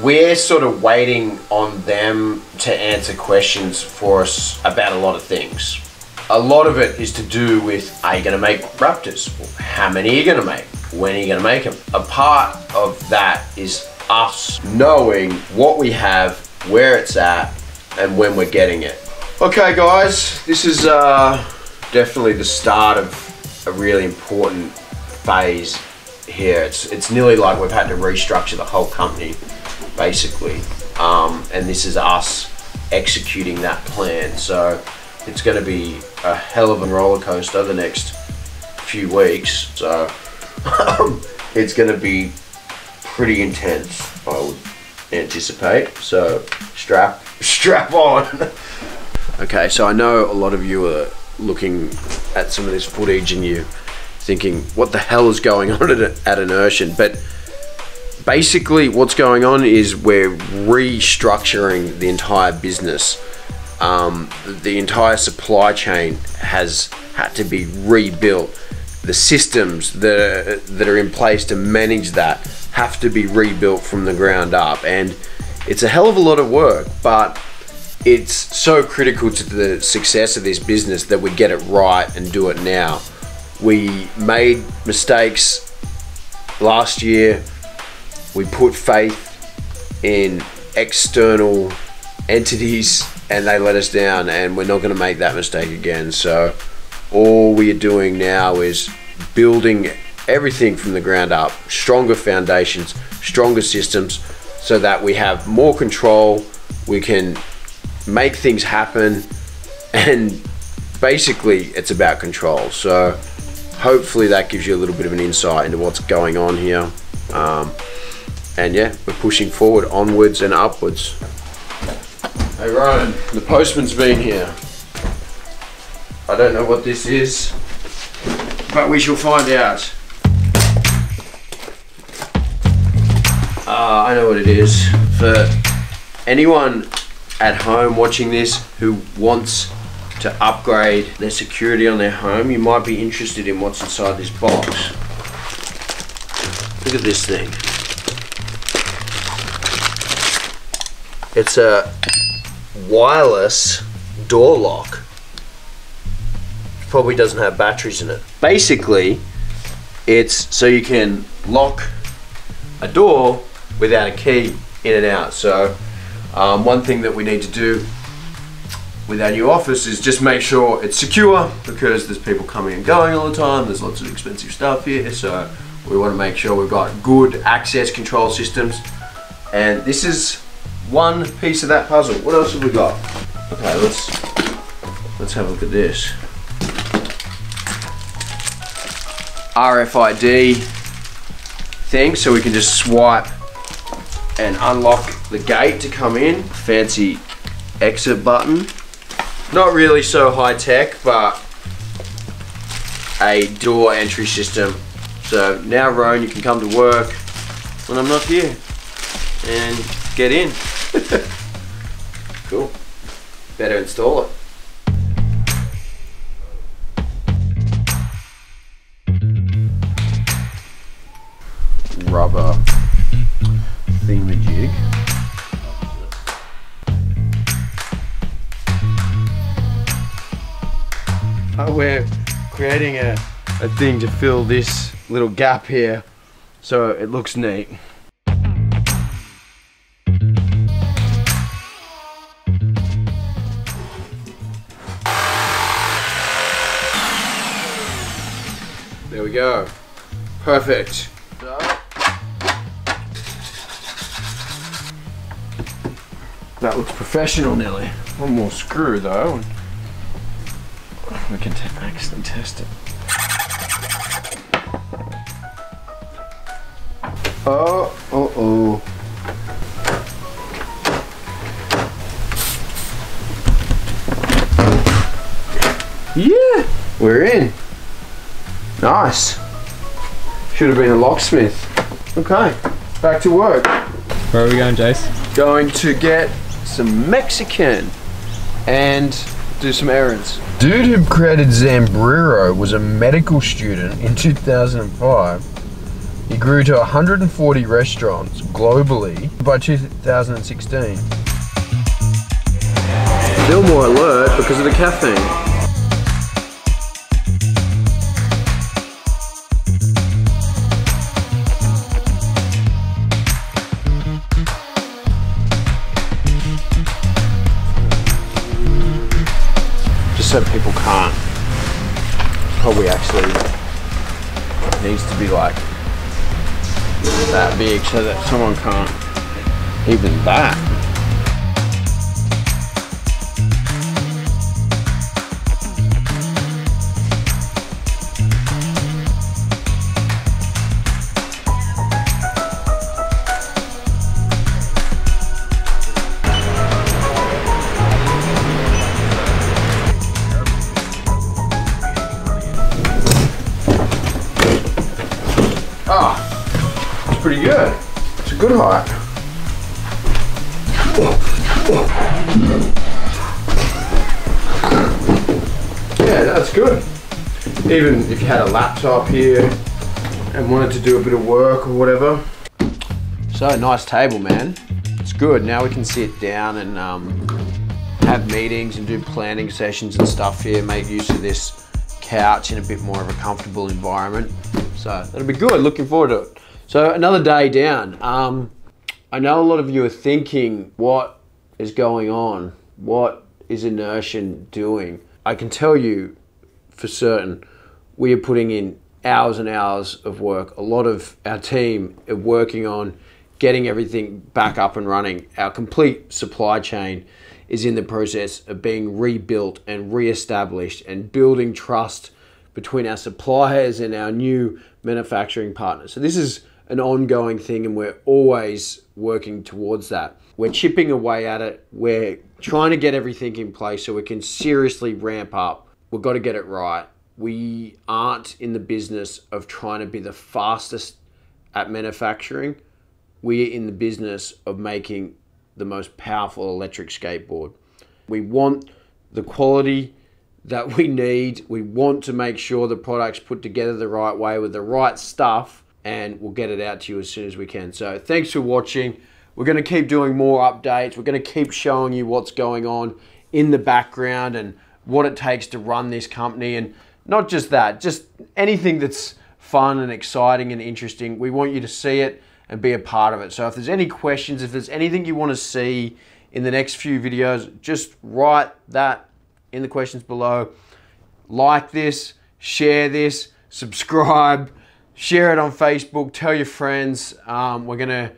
we're sort of waiting on them to answer questions for us about a lot of things. A lot of it is to do with, are you going to make Raptors? How many are you going to make? When are you going to make them? A part of that is us knowing what we have, where it's at, and when we're getting it. Okay guys, this is definitely the start of a really important phase here. It's nearly like we've had to restructure the whole company, basically. And this is us executing that plan. So it's going to be a hell of a roller coaster the next few weeks. So it's going to be pretty intense, I would anticipate. So strap on. Okay, so I know a lot of you are looking at some of this footage and you thinking, what the hell is going on at Enertion? But basically what's going on is we're restructuring the entire business. The entire supply chain has had to be rebuilt. The systems that are in place to manage that have to be rebuilt from the ground up. And it's a hell of a lot of work, but it's so critical to the success of this business that we get it right and do it now. We made mistakes last year. We put faith in external entities and they let us down, and we're not going to make that mistake again. So all we are doing now is building everything from the ground up, stronger foundations, stronger systems, so that we have more control, we can make things happen, and basically it's about control. So hopefully that gives you a little bit of an insight into what's going on here. And yeah, we're pushing forward, onwards and upwards. Hey Ryan, the postman's been here. I don't know what this is, but we shall find out. I know what it is. For anyone at home watching this who wants to upgrade their security on their home, you might be interested in what's inside this box. Look at this thing. It's a wireless door lock. Probably doesn't have batteries in it. Basically, it's so you can lock a door without a key in and out. So one thing that we need to do with our new office is just make sure it's secure, because there's people coming and going all the time. There's lots of expensive stuff here, so we want to make sure we've got good access control systems. And this is one piece of that puzzle. What else have we got? Okay, let's have a look at this. RFID thing, so we can just swipe and unlock the gate to come in. Fancy exit button. Not really so high tech, but a door entry system. So now, Roan, you can come to work when I'm not here and get in. Cool. Better install it. Rubber thingamajig. We're creating a thing to fill this little gap here so it looks neat. There we go. Perfect. That looks professional nearly. One more screw though. We can actually test it. Oh. Yeah, we're in. Nice. Should have been a locksmith. Okay, back to work. Where are we going, Jace? Going to get some Mexican and do some errands. Dude who created Zambrero was a medical student in 2005 He grew to 140 restaurants globally by 2016. Still more alert because of the caffeine. Just so people can't, probably actually needs to be like that big so that someone can't even that. Pretty good. It's a good height. Yeah, that's good. Even if you had a laptop here and wanted to do a bit of work or whatever. So, nice table, man. It's good. Now we can sit down and have meetings and do planning sessions and stuff here, make use of this couch in a bit more of a comfortable environment. So, that'll be good. Looking forward to it. So another day down. I know a lot of you are thinking, what is going on? What is Enertion doing? I can tell you for certain, we are putting in hours and hours of work. A lot of our team are working on getting everything back up and running. Our complete supply chain is in the process of being rebuilt and reestablished and building trust between our suppliers and our new manufacturing partners. So this is an ongoing thing and we're always working towards that. We're chipping away at it. We're trying to get everything in place so we can seriously ramp up. We've got to get it right. We aren't in the business of trying to be the fastest at manufacturing. We're in the business of making the most powerful electric skateboard. We want the quality that we need. We want to make sure the product's put together the right way with the right stuff, and we'll get it out to you as soon as we can. So thanks for watching. We're going to keep doing more updates. We're going to keep showing you what's going on in the background and what it takes to run this company. And not just that, just anything that's fun and exciting and interesting. We want you to see it and be a part of it. So if there's any questions, if there's anything you want to see in the next few videos, just write that in the questions below. Like this, share this, subscribe, share it on Facebook, tell your friends. We're gonna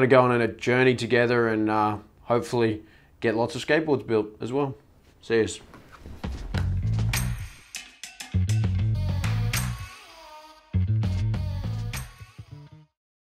go on a journey together and hopefully get lots of skateboards built as well. See you.